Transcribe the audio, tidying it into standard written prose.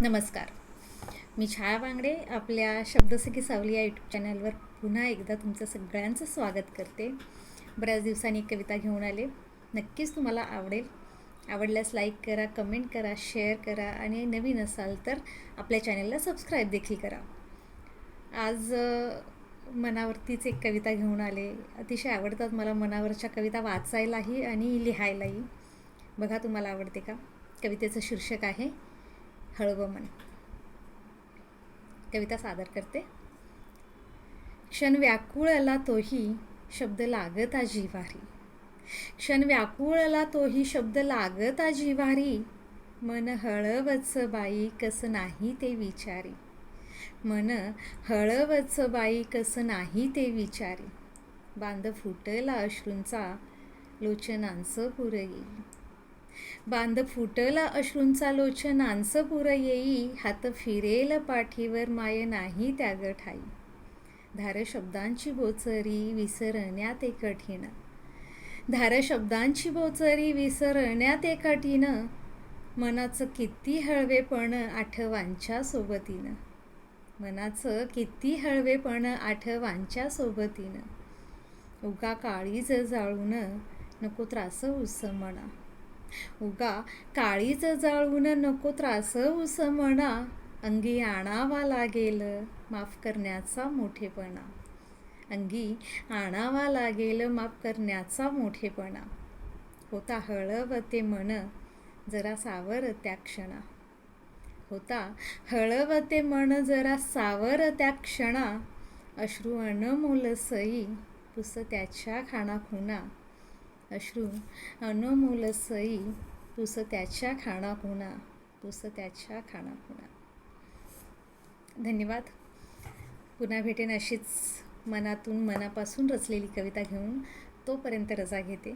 नमस्कार. मी छाया बांगडे आपल्या शब्दसखी सावली या यूट्यूब चॅनलवर पुन्हा एकदा तुमचं सगळ्यांचं स्वागत करते. बऱ्याच दिवसांनी एक कविता घेऊन आले. नक्कीच तुम्हाला आवडेल. आवडल्यास लाईक करा, कमेंट करा, शेअर करा आणि नवीन असाल तर आपल्या चॅनलला सबस्क्राईब देखील करा. आज मनावरतीच एक कविता घेऊन आले. अतिशय आवडतात मला मनावरच्या कविता वाचायलाही आणि लिहायलाही. बघा तुम्हाला आवडते का? कवितेचं शीर्षक आहे हळवं मन. कविता सादर करते. क्षण व्याकुळला तोही शब्द लागता जिव्हारी. क्षण व्याकुळला तोही शब्द लागता जिव्हारी. मन हळवच बाई कस नाही ते विचारी. मन हळवच बाई कस नाही ते विचारी. बांध फुटला अश्रूंचा लोचनांचं पुर येई. बांध फुटला अश्रूंचा लोचनांचं पुर येई. हात फिरेल पाठीवर माय नाही त्याग ठाई. धार शब्दांची बोचरी विसरण्यात एक कठीण. धार शब्दांची बोचरी विसरण्यात एक कठीण. मनाचं किती हळवेपण आठवांच्या सोबतीनं. मनाचं किती हळवेपण आठवांच्या सोबतीनं. उगा काळीज जाळून नको त्रास उस म्हणा. उगा काळीज जाळून नको त्रास उस म्हणा. अंगी आणावा लागेल माफ करण्याचा मोठेपणा. अंगी आणावा लागेल माफ करण्याचा मोठेपणा. होता हळवते मन जरा सावर त्या क्षणा. होता हळवते मन जरा सावर त्या क्षणा. अश्रू अनमोल सई पुस त्याच्या खाणाखुणा. अश्रू अनमोल सई पुस त्याच्या खाणाखुणा. पुस त्याच्या खाणाखुणा. धन्यवाद. पुन्हा भेटेन अशीच मनातून मनापासून रचलेली कविता घेऊन. तोपर्यंत रजा घेते.